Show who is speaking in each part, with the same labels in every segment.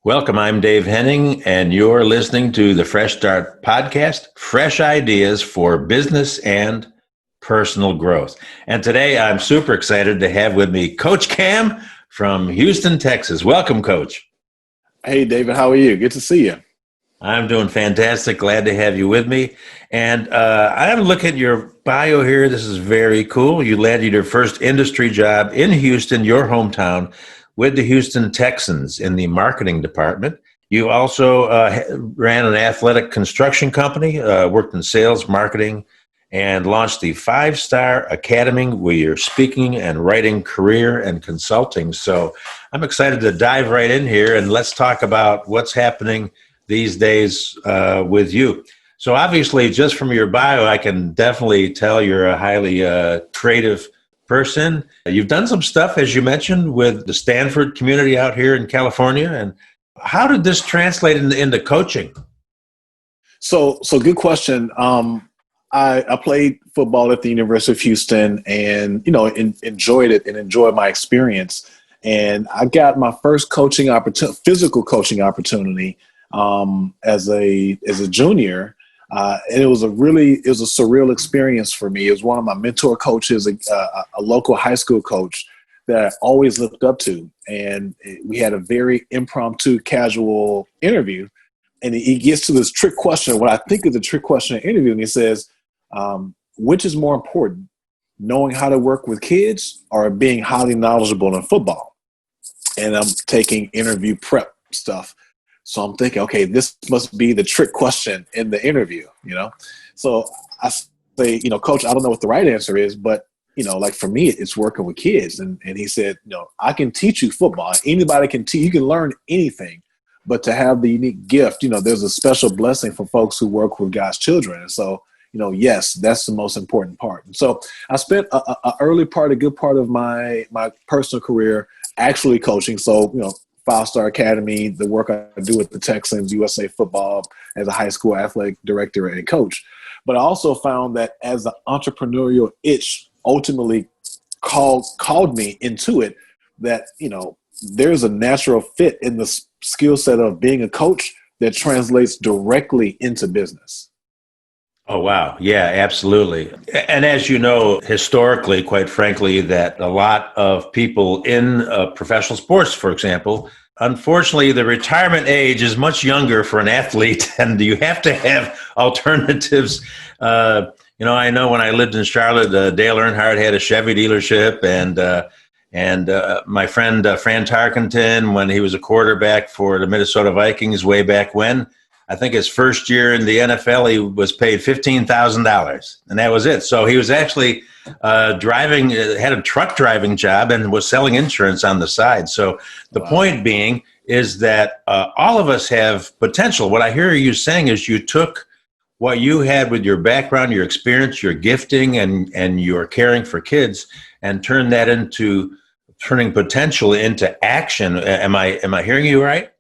Speaker 1: Welcome. I'm Dave Henning, and you're listening to the Fresh Start Podcast, fresh ideas for business and personal growth. And today I'm super excited to have with me Coach Cam from Houston, Texas. Welcome, Coach.
Speaker 2: Hey, David, how are you? Good to see you.
Speaker 1: I'm doing fantastic. Glad to have you with me. And I'm looking at your bio here. This is very cool. You landed your first industry job in Houston, your hometown, with the Houston Texans in the marketing department. You also ran an athletic construction company, worked in sales, marketing, and launched the 5-Star Academy with your speaking and writing career and consulting. So I'm excited to dive right in here and let's talk about what's happening these days with you. So obviously, just from your bio, I can definitely tell you're a highly creative person. You've done some stuff, as you mentioned, with the Stanford community out here in California. And how did this translate into coaching?
Speaker 2: So good question. I played football at the University of Houston and, enjoyed it and enjoyed my experience. And I got my first coaching opportunity, physical coaching opportunity as a junior. And it was a surreal experience for me. It was one of my mentor coaches, a local high school coach that I always looked up to. And we had a very impromptu, casual interview. And he gets to this trick question, what I think is a trick question in the interview. And he says, which is more important, knowing how to work with kids or being highly knowledgeable in football? And I'm taking interview prep stuff. So I'm thinking, okay, this must be the trick question in the interview, So I say, Coach, I don't know what the right answer is, but, like for me, it's working with kids. And he said, I can teach you football. Anybody can teach, you can learn anything, but to have the unique gift, there's a special blessing for folks who work with God's children. And so, yes, that's the most important part. And so I spent a good part of my personal career actually coaching. So, 5-Star Academy, the work I do with the Texans, USA football as a high school athletic director and coach. But I also found that as the entrepreneurial itch ultimately called me into it, that, there's a natural fit in the skill set of being a coach that translates directly into business.
Speaker 1: Oh, wow. Yeah, absolutely. And as you know, historically, quite frankly, that a lot of people in professional sports, for example, unfortunately, the retirement age is much younger for an athlete, and you have to have alternatives. I know when I lived in Charlotte, Dale Earnhardt had a Chevy dealership, and my friend Fran Tarkenton, when he was a quarterback for the Minnesota Vikings way back when, I think his first year in the NFL, he was paid $15,000, and that was it. So he was actually driving, had a truck driving job, and was selling insurance on the side. So the point being is that all of us have potential. What I hear you saying is you took what you had with your background, your experience, your gifting, and your caring for kids, and turned that into turning potential into action. Am I hearing you right?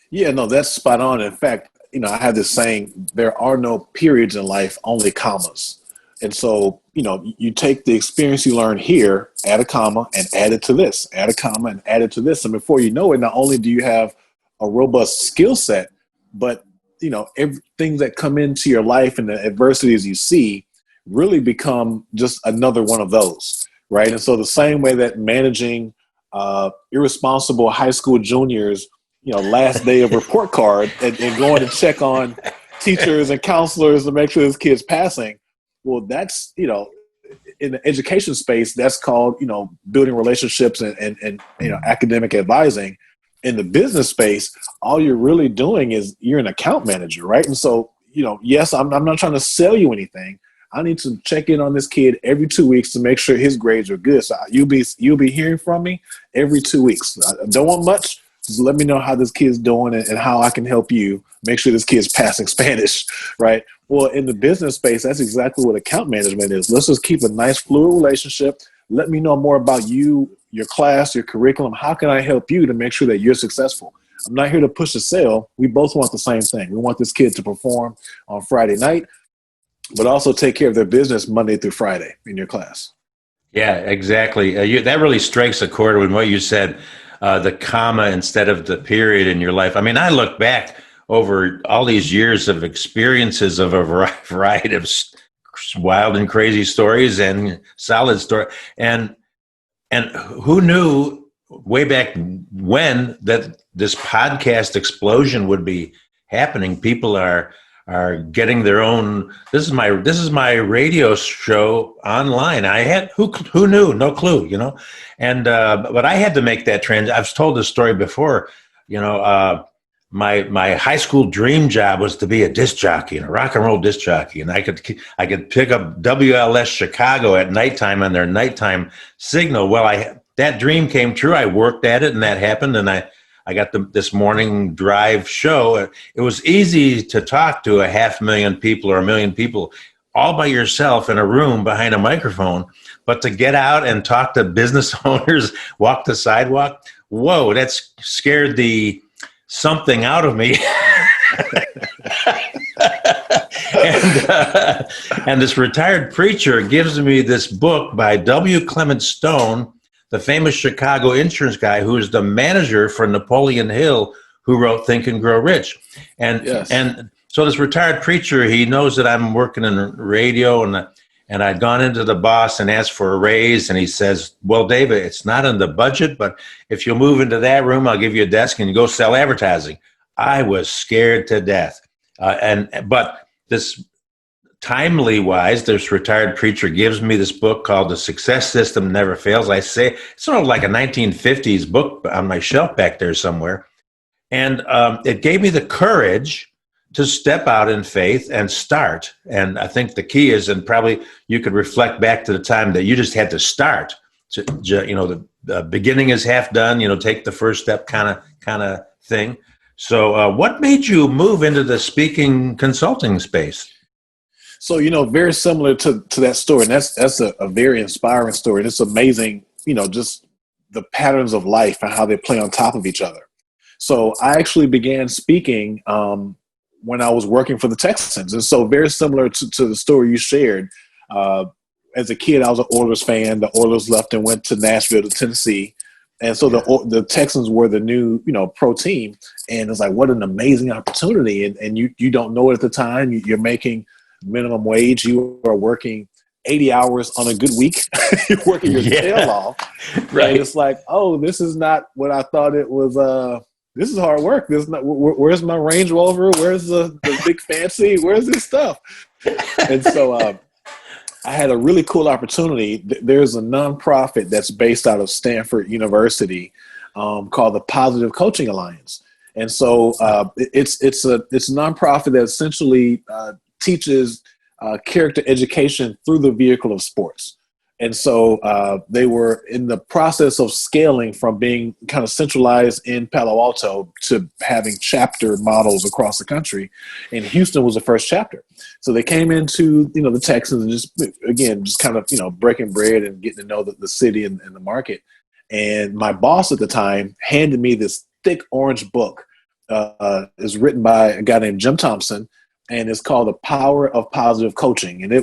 Speaker 2: Yeah, no, that's spot on. In fact, I have this saying, there are no periods in life, only commas. And so, you take the experience you learn here, add a comma and add it to this, add a comma and add it to this. And before you know it, not only do you have a robust skill set, but, everything that come into your life and the adversities you see really become just another one of those, right? And so the same way that managing irresponsible high school juniors, last day of report card and going to check on teachers and counselors to make sure this kid's passing. Well, that's, in the education space, that's called, building relationships and academic advising. In the business space, all you're really doing is you're an account manager, right? And so, yes, I'm not trying to sell you anything. I need to check in on this kid every 2 weeks to make sure his grades are good. So you'll be hearing from me every 2 weeks. I don't want much. Just let me know how this kid's doing and how I can help you make sure this kid's passing Spanish, right? Well, in the business space, that's exactly what account management is. Let's just keep a nice fluid relationship. Let me know more about you, your class, your curriculum. How can I help you to make sure that you're successful? I'm not here to push a sale. We both want the same thing. We want this kid to perform on Friday night, but also take care of their business Monday through Friday in your class.
Speaker 1: Yeah, exactly. That really strikes a chord with what you said. the comma instead of the period in your life. I mean, I look back over all these years of experiences of a variety of wild and crazy stories and solid story. And who knew way back when that this podcast explosion would be happening? People are getting their own. This is my radio show online. I had who knew? No clue, And but I had to make that transition. I've told this story before. My high school dream job was to be a disc jockey, and a rock and roll disc jockey, and I could pick up WLS Chicago at nighttime on their nighttime signal. Well, that dream came true. I worked at it, and that happened, and I got this morning drive show. It was easy to talk to 500,000 people or 1 million people all by yourself in a room behind a microphone, but to get out and talk to business owners, walk the sidewalk, whoa, that scared the something out of me. And this retired preacher gives me this book by W. Clement Stone, the famous Chicago insurance guy who is the manager for Napoleon Hill, who wrote Think and Grow Rich. And so this retired preacher, he knows that I'm working in radio, and I'd gone into the boss and asked for a raise, and he says, well, David, it's not in the budget, but if you'll move into that room, I'll give you a desk and you go sell advertising. I was scared to death. But this timely wise, this retired preacher gives me this book called The Success System Never Fails. I say it's sort of like a 1950s book on my shelf back there somewhere. And it gave me the courage to step out in faith and start. And I think the key is, and probably you could reflect back to the time that you just had to start. The beginning is half done, take the first step kind of thing. So what made you move into the speaking consulting space?
Speaker 2: So, very similar to that story. And that's a very inspiring story. And it's amazing, just the patterns of life and how they play on top of each other. So I actually began speaking when I was working for the Texans. And so very similar to the story you shared. As a kid, I was an Oilers fan. The Oilers left and went to Nashville, to Tennessee. And so the Texans were the new, pro team. And it's like, what an amazing opportunity. And you don't know it at the time. You're making minimum wage. You are working 80 hours on a good week. You're working your tail off. Right. And it's like, oh, this is not what I thought it was. This is hard work. This is not, where's my Range Rover? Where's the big fancy? Where's this stuff? And so I had a really cool opportunity. There's a nonprofit that's based out of Stanford University called the Positive Coaching Alliance. And so it's a nonprofit that essentially teaches character education through the vehicle of sports. And so they were in the process of scaling from being kind of centralized in Palo Alto to having chapter models across the country. And Houston was the first chapter. So they came into, the Texans and just kind of, breaking bread and getting to know the city and the market. And my boss at the time handed me this thick orange book. It's written by a guy named Jim Thompson. And it's called The Power of Positive Coaching. And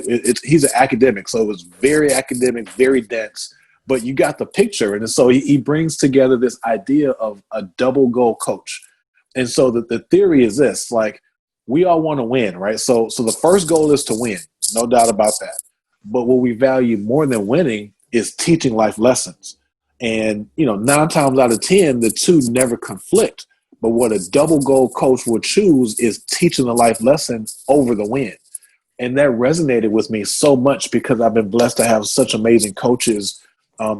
Speaker 2: he's an academic, so it was very academic, very dense, but you got the picture. And so he brings together this idea of a double goal coach. And so the theory is this, like, we all want to win, right? So the first goal is to win, no doubt about that. But what we value more than winning is teaching life lessons. And, 9 times out of 10, the two never conflict. But what a double goal coach will choose is teaching a life lesson over the win. And that resonated with me so much because I've been blessed to have such amazing coaches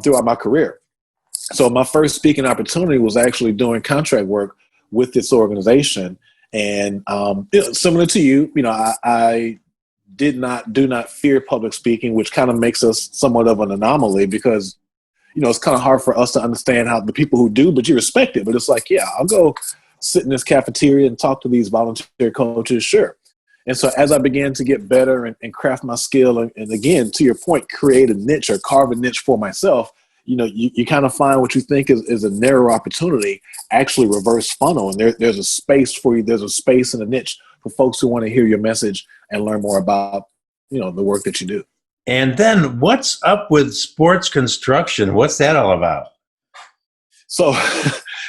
Speaker 2: throughout my career. So my first speaking opportunity was actually doing contract work with this organization. And similar to you, I do not fear public speaking, which kind of makes us somewhat of an anomaly because it's kind of hard for us to understand how the people who do, but you respect it. But it's like, yeah, I'll go sit in this cafeteria and talk to these volunteer coaches. Sure. And so as I began to get better and craft my skill and again, to your point, create a niche or carve a niche for myself, you kind of find what you think is a narrow opportunity, actually reverse funnel. And there's a space for you. There's a space and a niche for folks who want to hear your message and learn more about, the work that you do.
Speaker 1: And then what's up with sports construction? What's that all about?
Speaker 2: So,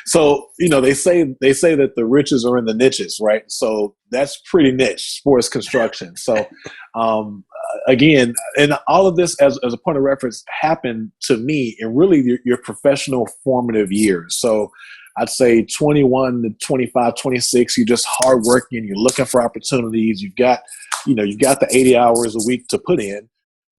Speaker 2: so they say that the riches are in the niches, right? So that's pretty niche, sports construction. So, again, and all of this as a point of reference happened to me in really your professional formative years. So I'd say 21 to 25, 26, you're just hardworking, you're looking for opportunities. You've got the 80 hours a week to put in.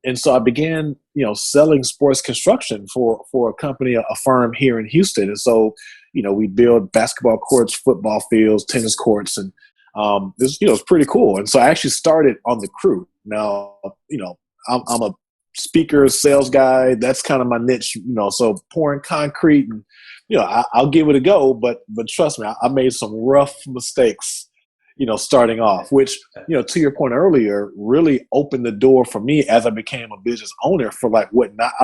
Speaker 2: And so I began, selling sports construction for a company, a firm here in Houston. And so, we build basketball courts, football fields, tennis courts, and it's pretty cool. And so I actually started on the crew. Now, I'm a speaker, sales guy. That's kind of my niche. So pouring concrete, and I'll give it a go. But trust me, I made some rough mistakes, starting off, which, to your point earlier, really opened the door for me as I became a business owner for I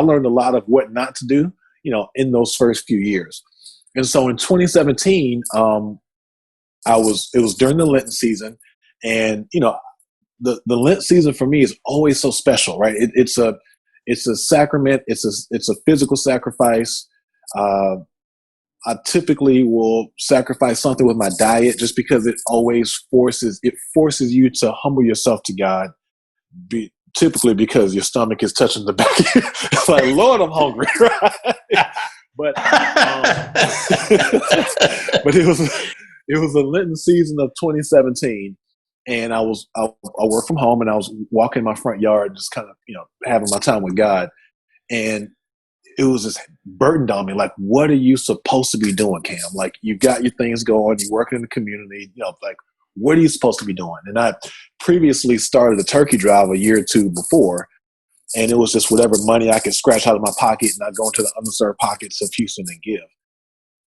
Speaker 2: learned a lot of what not to do, in those first few years. And so in 2017, it was during the Lenten season, and, the Lent season for me is always so special, right? It's a sacrament. It's a physical sacrifice. I typically will sacrifice something with my diet just because it always forces you to humble yourself to God. Typically because your stomach is touching the back. It's like, Lord, I'm hungry, right? But but it was a Lenten season of 2017, and I worked from home, and I was walking in my front yard, just kind of having my time with God, and it was just burdened on me. Like, what are you supposed to be doing, Cam? Like, you got your things going, you're working in the community, like, what are you supposed to be doing? And I previously started a turkey drive a year or two before, and it was just whatever money I could scratch out of my pocket, and I'd go into the underserved pockets of Houston and give.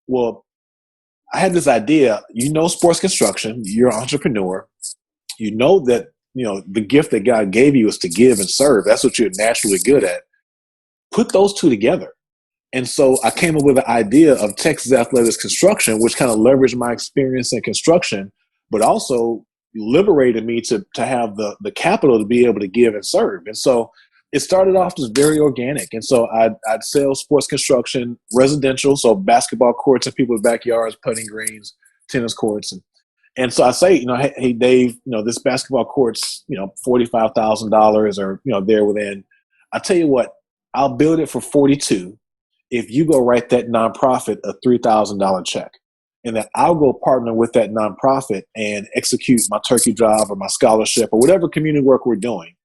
Speaker 2: Well, I had this idea, sports construction, you're an entrepreneur, that, the gift that God gave you is to give and serve. That's what you're naturally good at. Put those two together. And so I came up with the idea of Texas Athletics Construction, which kind of leveraged my experience in construction, but also liberated me to have the capital to be able to give and serve. And so it started off just very organic. And so I'd sell sports construction, residential, so basketball courts in people's backyards, putting greens, tennis courts. And so I say, hey, Dave, this basketball court's, $45,000 or, there within. I tell you what, I'll build it for 42 if you go write that nonprofit a $3,000 check. And then I'll go partner with that nonprofit and execute my turkey drive or my scholarship or whatever community work we're doing.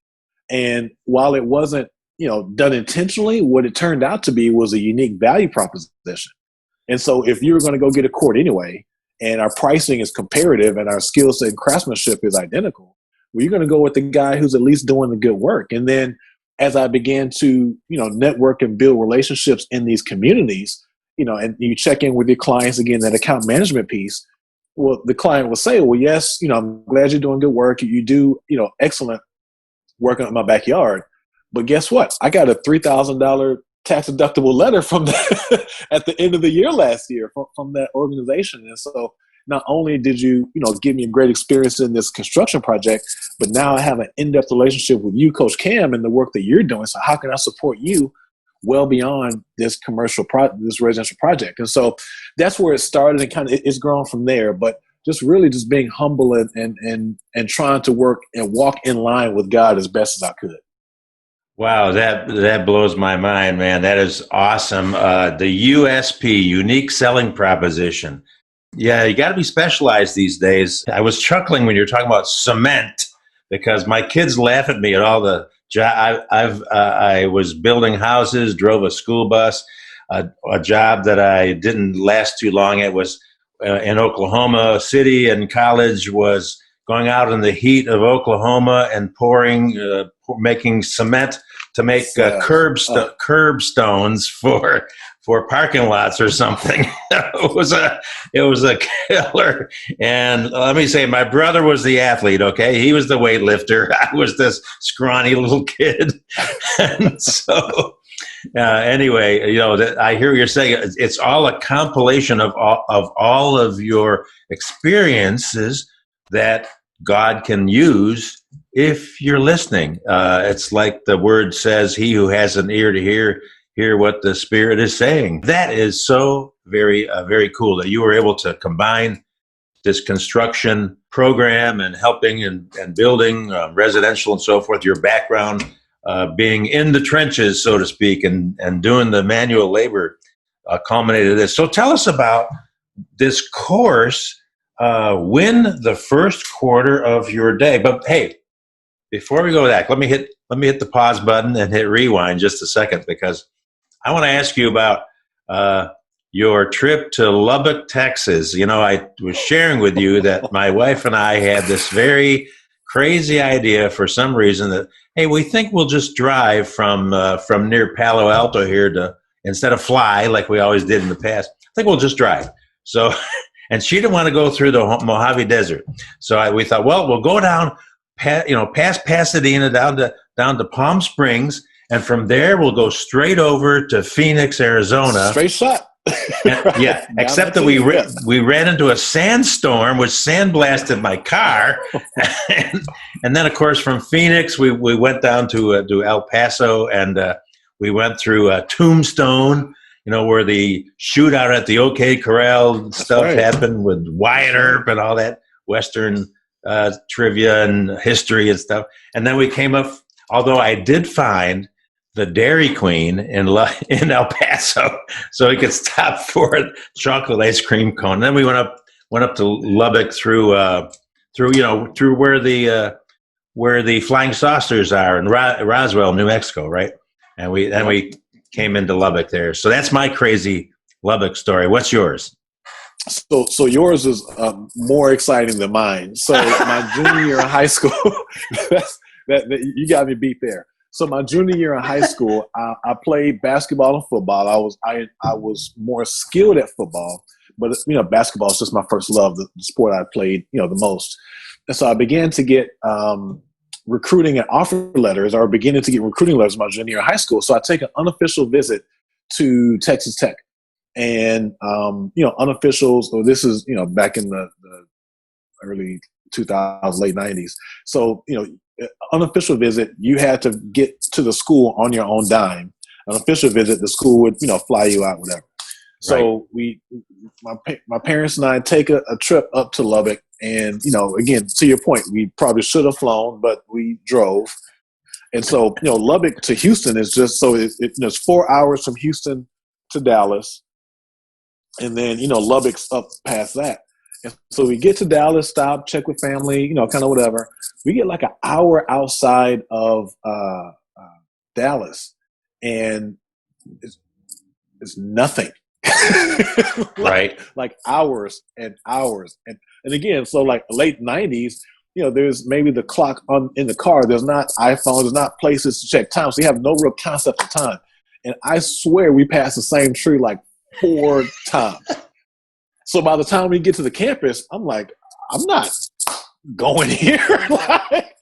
Speaker 2: And while it wasn't, done intentionally, what it turned out to be was a unique value proposition. And so if you're going to go get a court anyway, and our pricing is comparative and our skill set and craftsmanship is identical, well, you're going to go with the guy who's at least doing the good work. And then as I began to, network and build relationships in these communities, and you check in with your clients, again, that account management piece, well, the client will say, well, yes, I'm glad you're doing good work. You do, excellent work in my backyard. But guess what? I got a $3,000 tax deductible letter from that at the end of the year last year from that organization. And so not only did you, give me a great experience in this construction project, but now I have an in-depth relationship with you, Coach Cam, and the work that you're doing. So how can I support you well beyond this this residential project? And so that's where it started, and kind of it's grown from there. But just really just being humble and trying to work and walk in line with God as best as I could.
Speaker 1: Wow, that blows my mind, man. That is awesome. The USP, unique selling proposition. Yeah, you got to be specialized these days. I was chuckling when you were talking about cement because my kids laugh at me at all the I was building houses, drove a school bus, a job that I didn't last too long. It was in Oklahoma City, and college was going out in the heat of Oklahoma and making cement to make curbstones for parking lots or something. It was a killer. And let me say, my brother was the athlete. Okay, he was the weightlifter. I was this scrawny little kid. And so, anyway, I hear what you're saying. It's all a compilation of all of your experiences that God can use if you're listening. It's like the word says, he who has an ear to hear hear what the Spirit is saying. That is so very cool that you were able to combine this construction program and helping and building residential and so forth, your background being in the trenches, so to speak, and doing the manual labor culminated this. So tell us about this course, win the first quarter of your day. But hey, before we go back, let me hit the pause button and hit rewind just a second, because I want to ask you about your trip to Lubbock, Texas. You know, I was sharing with you that my wife and I had this very crazy idea for some reason that, hey, we think we'll just drive from near Palo Alto here to, instead of fly like we always did in the past, I think we'll just drive. So, and she didn't want to go through the Mojave Desert. So we thought, well, we'll go down, past Pasadena down to Palm Springs, and from there we'll go straight over to Phoenix, Arizona.
Speaker 2: Straight shot.
Speaker 1: Yeah, except that we ran into a sandstorm, which sandblasted my car, and then of course from Phoenix we went down to El Paso, and we went through Tombstone, you know, where the shootout at the OK Corral stuff happened with Wyatt Earp and all that Western trivia and history and stuff, and then we came up. Although I did find the Dairy Queen in El Paso, so we could stop for a chocolate ice cream cone. And then we went up to Lubbock through where the flying saucers are in Roswell, New Mexico, right? And we came into Lubbock there. So that's my crazy Lubbock story. What's yours?
Speaker 2: So yours is more exciting than mine. So my junior year in high school, that you got me beat there. So my junior year in high school, I played basketball and football. I was more skilled at football, but basketball is just my first love, the sport I played the most. And so I began to get recruiting and offer letters, or beginning to get recruiting letters my junior year in high school. So I take an unofficial visit to Texas Tech, and unofficials. So this is back in the early 2000s, late 90s. So unofficial visit, you had to get to the school on your own dime. An official visit, the school would fly you out, whatever. So my parents and I take a trip up to Lubbock, and again, to your point, we probably should have flown, but we drove. And so Lubbock to Houston is just it's 4 hours from Houston to Dallas, and then Lubbock's up past that. And so we get to Dallas, stop, check with family, kind of whatever. We get like an hour outside of Dallas, and it's nothing. like hours and hours. And again, so like late 90s, there's maybe the clock in the car. There's not iPhones. There's not places to check time. So you have no real concept of time. And I swear we passed the same tree like 4 times. So by the time we get to the campus, I'm like, I'm not going here. Like,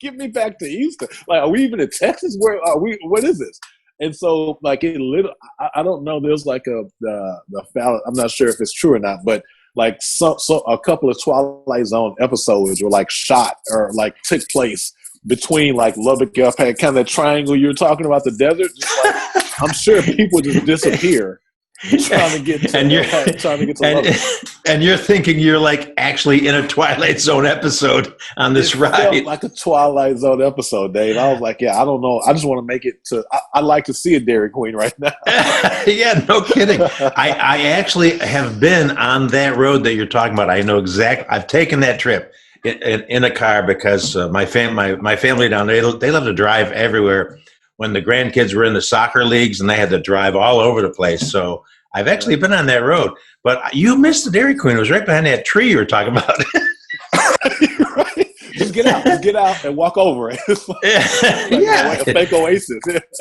Speaker 2: get me back to Houston. Like, are we even in Texas? Where are we? What is this? And so, like, I don't know. There's like the I'm not sure if it's true or not, but like so a couple of Twilight Zone episodes were like shot or like took place between like Lubbock, kind of that triangle you're talking about, the desert. Just like, I'm sure people just disappear. Trying to get to Lubbock.
Speaker 1: And you're thinking you're like actually in a Twilight Zone episode on this ride.
Speaker 2: Felt like a Twilight Zone episode, Dave. I was like, yeah, I don't know. I just want to make it to. I'd like to see a Dairy Queen right now.
Speaker 1: Yeah, no kidding. I actually have been on that road that you're talking about. I know exactly. I've taken that trip in a car because my family down there, they love to drive everywhere. When the grandkids were in the soccer leagues and they had to drive all over the place. So I've actually been on that road. But you missed the Dairy Queen. It was right behind that tree you were talking about.
Speaker 2: Right. Just get out and walk over it. Like a fake oasis.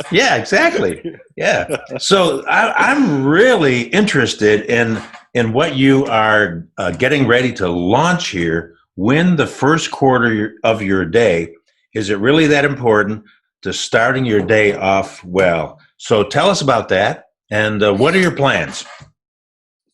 Speaker 1: Yeah, exactly. Yeah. So I'm really interested in what you are getting ready to launch here. Win the first quarter of your day. Is it really that important to starting your day off well? So tell us about that, and what are your plans?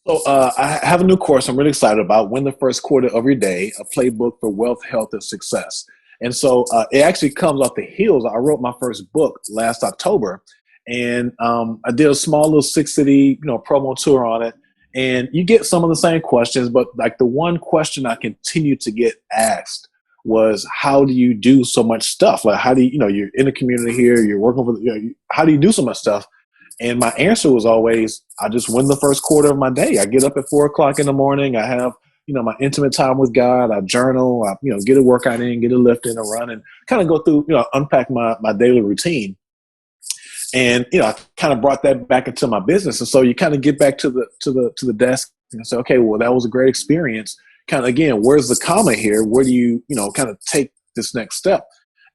Speaker 2: So I have a new course I'm really excited about, Win the First Quarter of Your Day, a playbook for wealth, health, and success. And so it actually comes off the heels. I wrote my first book last October, And I did a small little 6 city, promo tour on it. And you get some of the same questions, but like the one question I continued to get asked was, how do you do so much stuff? Like, how do you, you're in the community here, you're working for, how do you do so much stuff? And my answer was always, I just win the first quarter of my day. I get up at 4 o'clock in the morning. I have, my intimate time with God. I journal, I, get a workout in, get a lift in, a run, and kind of go through, unpack my daily routine. And, I kind of brought that back into my business. And so you kind of get back to the desk and say, okay, well, that was a great experience. Kind of, again, where's the comma here? Where do you, kind of take this next step?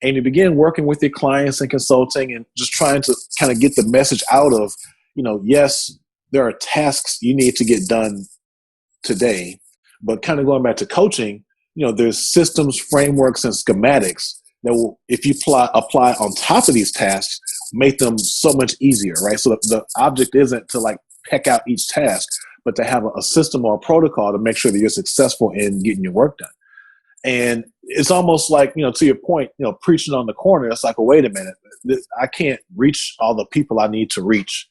Speaker 2: And you begin working with your clients and consulting and just trying to kind of get the message out of, yes, there are tasks you need to get done today, but kind of going back to coaching, there's systems, frameworks, and schematics that will, if you apply on top of these tasks, make them so much easier, right? So the object isn't to like peck out each task, but to have a system or a protocol to make sure that you're successful in getting your work done. And it's almost like, to your point, preaching on the corner. It's like, well, wait a minute, I can't reach all the people I need to reach.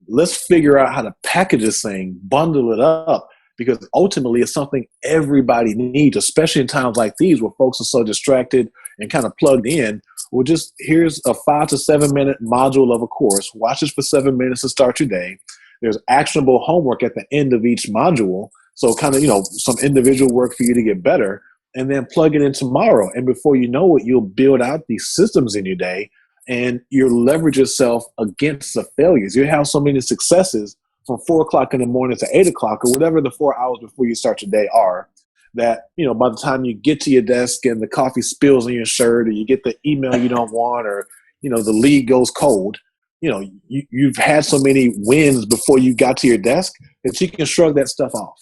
Speaker 2: Let's figure out how to package this thing, bundle it up, because ultimately it's something everybody needs, especially in times like these where folks are so distracted and kind of plugged in. Well, just here's a 5 to 7 minute module of a course. Watch this for 7 minutes to start your day. There's actionable homework at the end of each module. So kind of, some individual work for you to get better, and then plug it in tomorrow. And before you know it, you'll build out these systems in your day, and you'll leverage yourself against the failures. You have so many successes from 4 o'clock in the morning to 8 o'clock, or whatever the 4 hours before you start your day are, that, by the time you get to your desk and the coffee spills on your shirt, or you get the email you don't want, or, the lead goes cold, you've had so many wins before you got to your desk that you can shrug that stuff off.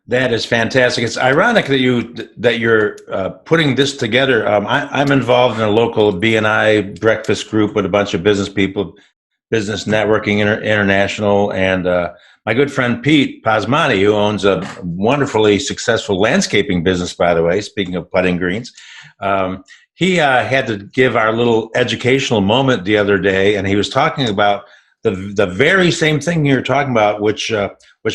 Speaker 1: That is fantastic. It's ironic that you're putting this together. I'm involved in a local BNI breakfast group with a bunch of business people, Business Networking International, and my good friend Pete Pasmani, who owns a wonderfully successful landscaping business, by the way, speaking of putting greens. He had to give our little educational moment the other day, and he was talking about the very same thing you're talking about, which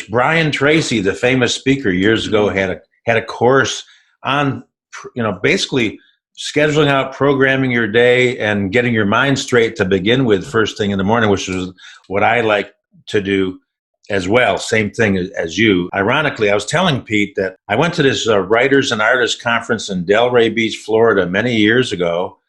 Speaker 1: Brian Tracy, the famous speaker years ago, had a course on, basically scheduling out, programming your day, and getting your mind straight to begin with first thing in the morning, which is what I like to do as well. Same thing as you. Ironically, I was telling Pete that I went to this Writers and Artists Conference in Delray Beach, Florida, many years ago.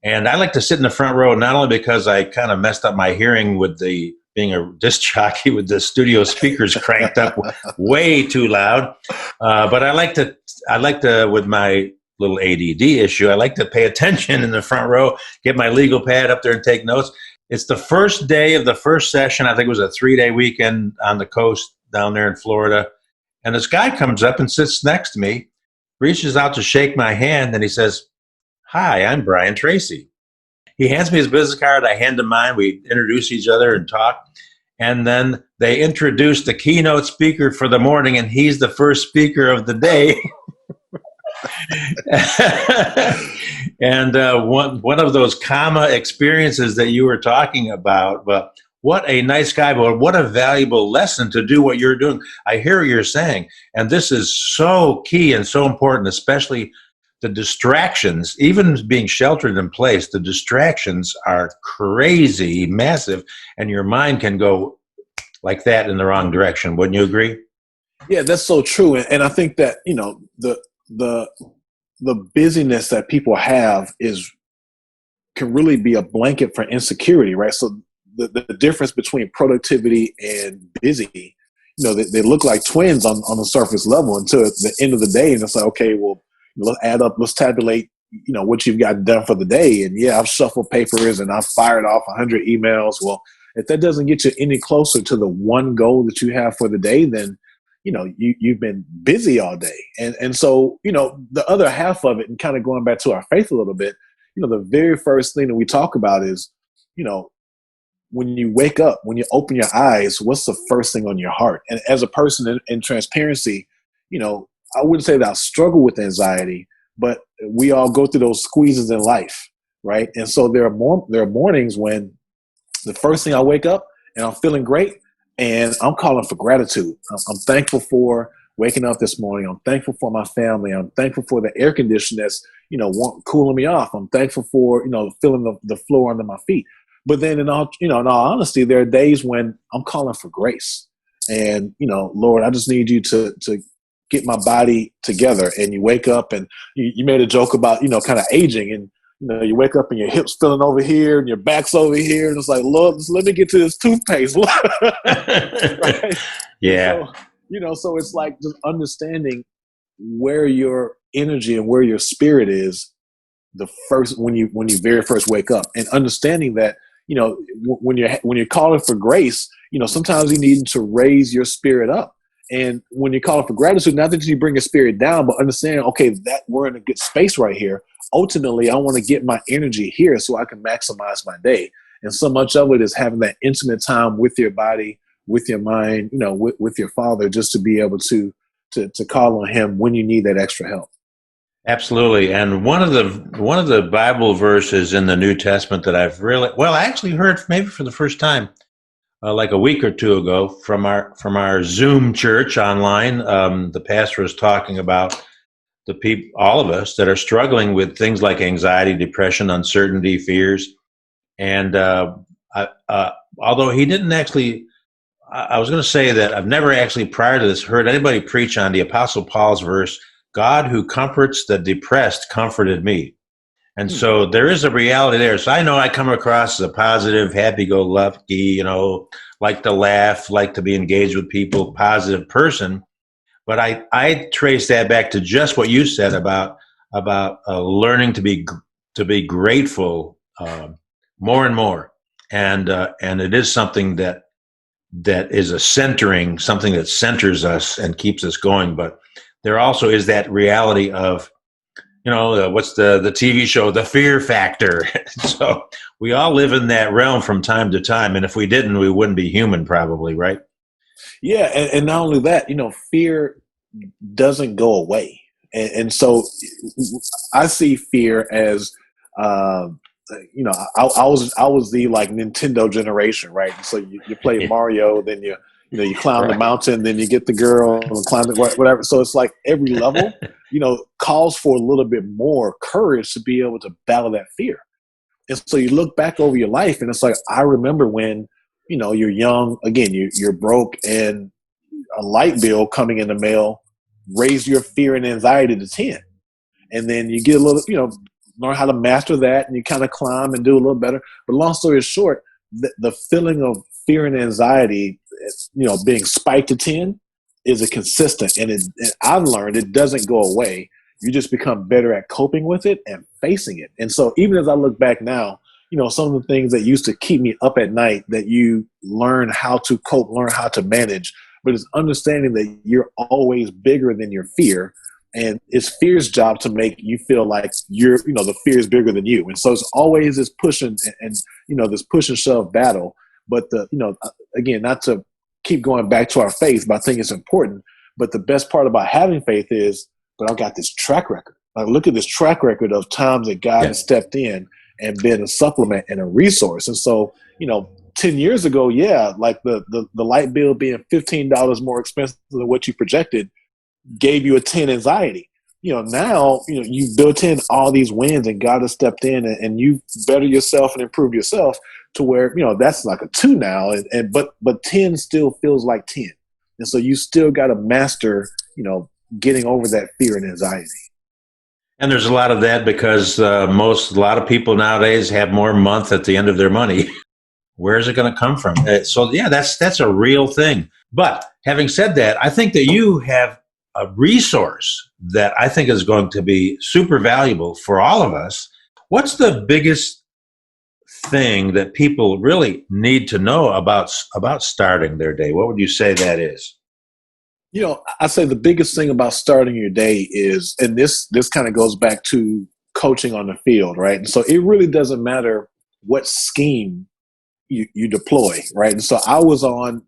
Speaker 1: And I like to sit in the front row, not only because I kind of messed up my hearing with being a disc jockey with the studio speakers cranked up way too loud, but I like to, with my little ADD issue, I like to pay attention in the front row, get my legal pad up there and take notes. It's the first day of the first session. I think it was a 3-day weekend on the coast down there in Florida. And this guy comes up and sits next to me, reaches out to shake my hand, and he says, "Hi, I'm Brian Tracy." He hands me his business card. I hand him mine. We introduce each other and talk. And then they introduce the keynote speaker for the morning, and he's the first speaker of the day. And one of those comma experiences that you were talking about, but what a nice guy, but what a valuable lesson to do what you're doing. I hear what you're saying, and this is so key and so important, especially the distractions, even being sheltered in place, the distractions are crazy, massive, and your mind can go like that in the wrong direction. Wouldn't you agree?
Speaker 2: Yeah, that's so true. And I think that, the busyness that people have can really be a blanket for insecurity, right? So the difference between productivity and busy, they look like twins on the surface level until the end of the day. And it's like, okay, well, let's add up, let's tabulate, what you've got done for the day. And yeah, I've shuffled papers and I've fired off 100 emails. Well, if that doesn't get you any closer to the one goal that you have for the day, then, you've been busy all day. And so, the other half of it, and kind of going back to our faith a little bit, the very first thing that we talk about is, when you wake up, when you open your eyes, what's the first thing on your heart? And as a person in transparency, I wouldn't say that I struggle with anxiety, but we all go through those squeezes in life, right? And so there are mornings when The first thing I wake up and I'm feeling great, and I'm calling for gratitude. I'm thankful for waking up this morning. I'm thankful for my family. I'm thankful for the air conditioner that's, cooling me off. I'm thankful for, feeling the floor under my feet. But then in all honesty, there are days when I'm calling for grace. And, Lord, I just need you to get my body together. And you wake up and you made a joke about, kind of aging, and, you wake up and your hips feeling over here and your back's over here. And it's like, Lord, just let me get to this toothpaste. Right?
Speaker 1: Yeah.
Speaker 2: So it's like just understanding where your energy and where your spirit is when you very first wake up, and understanding that, when you're calling for grace, sometimes you need to raise your spirit up. And when you're calling for gratitude, not that you bring your spirit down, but understand, okay, that we're in a good space right here. Ultimately, I want to get my energy here so I can maximize my day. And so much of it is having that intimate time with your body, with your mind, with your Father, just to be able to call on Him when you need that extra help.
Speaker 1: Absolutely. And one of the Bible verses in the New Testament that I actually heard maybe for the first time, like a week or two ago from our Zoom church online. The pastor was talking about the people, all of us that are struggling with things like anxiety, depression, uncertainty, fears. And although he didn't actually, I was going to say that I've never actually prior to this heard anybody preach on the Apostle Paul's verse, God who comforts the depressed comforted me. And so there is a reality there. So I know I come across as a positive, happy-go-lucky, like to laugh, like to be engaged with people, positive person. But I trace that back to just what you said about learning to be grateful more and more, and it is something that is something that centers us and keeps us going. But there also is that reality of, what's the TV show, The Fear Factor. So we all live in that realm from time to time, and if we didn't, we wouldn't be human, probably, right?
Speaker 2: Yeah, and not only that, fear doesn't go away, and so I see fear as, I was the like Nintendo generation, right? So you play Mario, then you climb the mountain, then you get the girl and climb it, whatever. So it's like every level, calls for a little bit more courage to be able to battle that fear. And so you look back over your life, and it's like, I remember when, you're young, again, you're broke, and a light bill coming in the mail raised your fear and anxiety to 10. And then you get a little, learn how to master that, and you kind of climb and do a little better. But long story short, the feeling of fear and anxiety, being spiked to 10 is a consistent. And I've learned it doesn't go away. You just become better at coping with it and facing it. And so even as I look back now, some of the things that used to keep me up at night, that you learn how to cope, learn how to manage, but it's understanding that you're always bigger than your fear. And it's fear's job to make you feel like you're, the fear is bigger than you. And so it's always this pushing and this push and shove battle. But again, not to keep going back to our faith, but I think it's important. But the best part about having faith is, but I've got this track record. Like, look at this track record of times that God has stepped in and been a supplement and a resource. And so, 10 years ago, like the light bill being $15 more expensive than what you projected gave you a 10 anxiety. Now, you've built in all these wins, and God has stepped in and you've bettered yourself and improved yourself to where, that's like a 2 now. But 10 still feels like 10. And so you still got to master, getting over that fear and anxiety.
Speaker 1: And there's a lot of that because a lot of people nowadays have more month at the end of their money. Where is it going to come from? So yeah, that's a real thing. But having said that, I think that you have a resource that I think is going to be super valuable for all of us. What's the biggest thing that people really need to know about starting their day? What would you say that is?
Speaker 2: I say the biggest thing about starting your day is, and this kind of goes back to coaching on the field, right? And so it really doesn't matter what scheme you deploy, right? And so I was on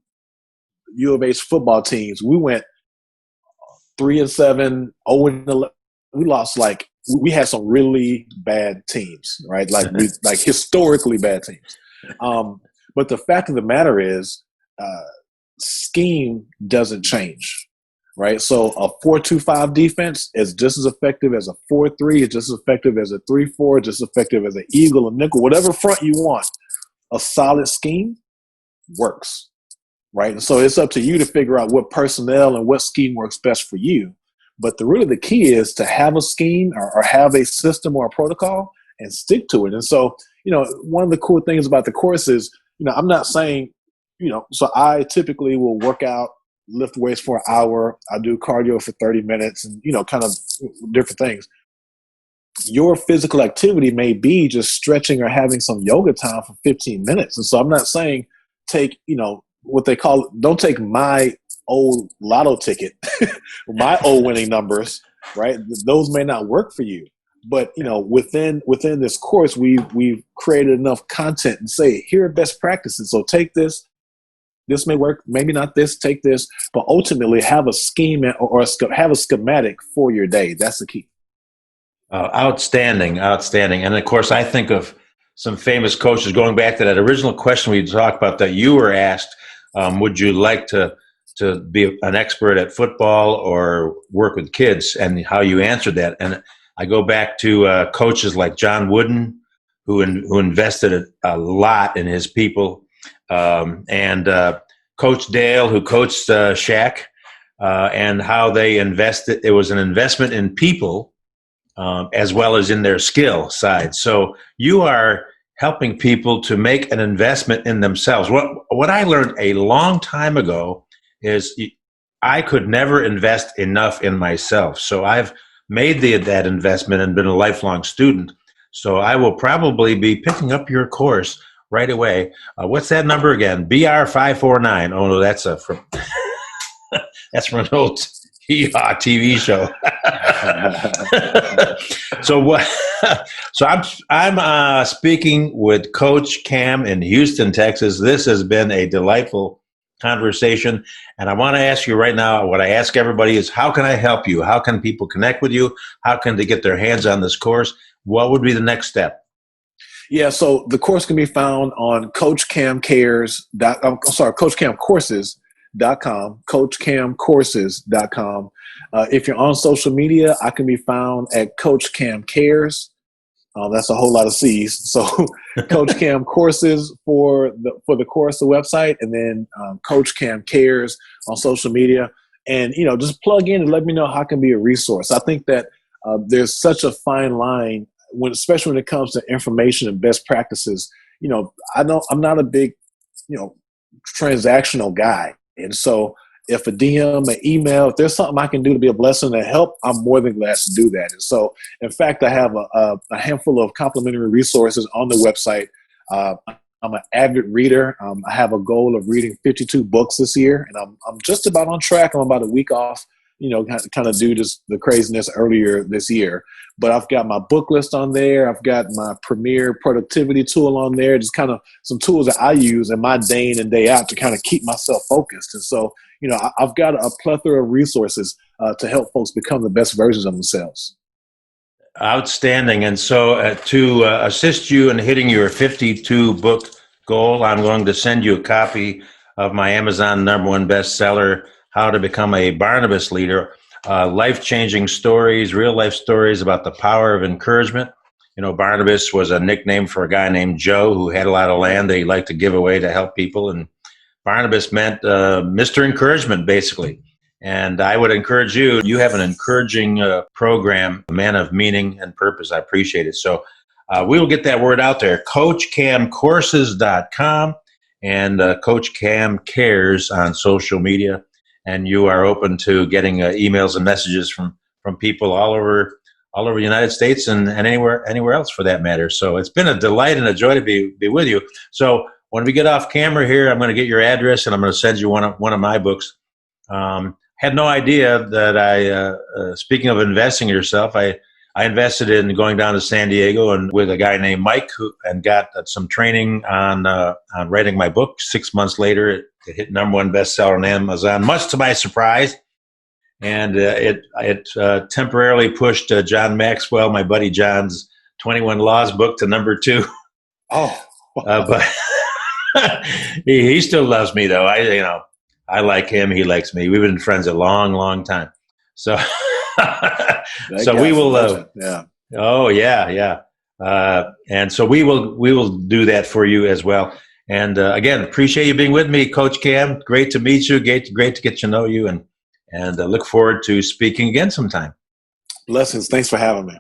Speaker 2: U of H football teams. We went 3-7, 0-11. We lost we had some really bad teams, right? Like historically bad teams. But the fact of the matter is, scheme doesn't change, right? So a 4-2-5 defense is just as effective as a 4-3. It's just as effective as a 3-4. Just as effective as an eagle, a nickel, whatever front you want. A solid scheme works, right? And so it's up to you to figure out what personnel and what scheme works best for you. But the key is to have a scheme or have a system or a protocol and stick to it. And so, one of the cool things about the course is, I'm not saying, so I typically will work out, lift weights for an hour. I do cardio for 30 minutes and, kind of different things. Your physical activity may be just stretching or having some yoga time for 15 minutes. And so I'm not saying take, what they call, don't take my old lotto ticket, my old winning numbers, right? Those may not work for you. But, within this course, we've created enough content and say, here are best practices. So take this. This may work, maybe not this, take this, but ultimately have a scheme or have a schematic for your day. That's the key.
Speaker 1: Outstanding. And of course, I think of some famous coaches, going back to that original question we talked about that you were asked, would you like to be an expert at football or work with kids, and how you answered that. And I go back to coaches like John Wooden, who invested a lot in his people, and Coach Dale, who coached Shaq, and how they invested. It was an investment in people as well as in their skill side. So you are helping people to make an investment in themselves. What I learned a long time ago is I could never invest enough in myself. So I've made that investment and been a lifelong student. So I will probably be picking up your course right away. What's that number again? BR549. Oh no, that's that's from an old TV show. So I'm speaking with Coach Cam in Houston, Texas. This has been a delightful conversation, and I want to ask you right now, what I ask everybody is, how can I help you? How can people connect with you? How can they get their hands on this course? What would be the next step?
Speaker 2: Yeah, so the course can be found on CoachCamCourses.com, CoachCamCourses.com. If you're on social media, I can be found at Coach Cam Cares. That's a whole lot of C's. So Coach Cam Courses for the course, the website, and then Coach Cam Cares on social media. And, just plug in and let me know how I can be a resource. I think that there's such a fine line, especially when it comes to information and best practices. I'm not a big, transactional guy. And so if a DM, an email, if there's something I can do to be a blessing and help, I'm more than glad to do that. And so, in fact, I have a handful of complimentary resources on the website. I'm an avid reader. I have a goal of reading 52 books this year, and I'm just about on track. I'm about a week off, kind of due to the craziness earlier this year. But I've got my book list on there. I've got my premier productivity tool on there, just kind of some tools that I use in my day in and day out to kind of keep myself focused. And so, I've got a plethora of resources to help folks become the best versions of themselves.
Speaker 1: Outstanding. And so to assist you in hitting your 52 book goal, I'm going to send you a copy of my Amazon #1 bestseller, How to Become a Barnabas Leader, life-changing stories, real-life stories about the power of encouragement. Barnabas was a nickname for a guy named Joe who had a lot of land that he liked to give away to help people. And Barnabas meant Mr. Encouragement, basically. And I would encourage you, you have an encouraging program, a man of meaning and purpose. I appreciate it. So we will get that word out there. CoachCamCourses.com and Coach Cam Cares on social media. And you are open to getting emails and messages from people all over the United States and anywhere else for that matter. So it's been a delight and a joy to be with you. So when we get off camera here, I'm going to get your address and I'm going to send you one of my books. Had no idea that speaking of investing in yourself, I invested in going down to San Diego and with a guy named Mike and got some training on writing my book. 6 months later, it hit #1 bestseller on Amazon, much to my surprise. And it temporarily pushed John Maxwell, my buddy John's 21 Laws book to #2.
Speaker 2: Oh,
Speaker 1: but He still loves me though. I like him. He likes me. We've been friends a long, long time. So,
Speaker 2: That
Speaker 1: so we
Speaker 2: guy's a
Speaker 1: will.
Speaker 2: legend. Yeah.
Speaker 1: Oh yeah, yeah. And so we will do that for you as well. And again, appreciate you being with me, Coach Cam. Great to meet you. Great to get to know you, and look forward to speaking again sometime.
Speaker 2: Blessings. Thanks for having me.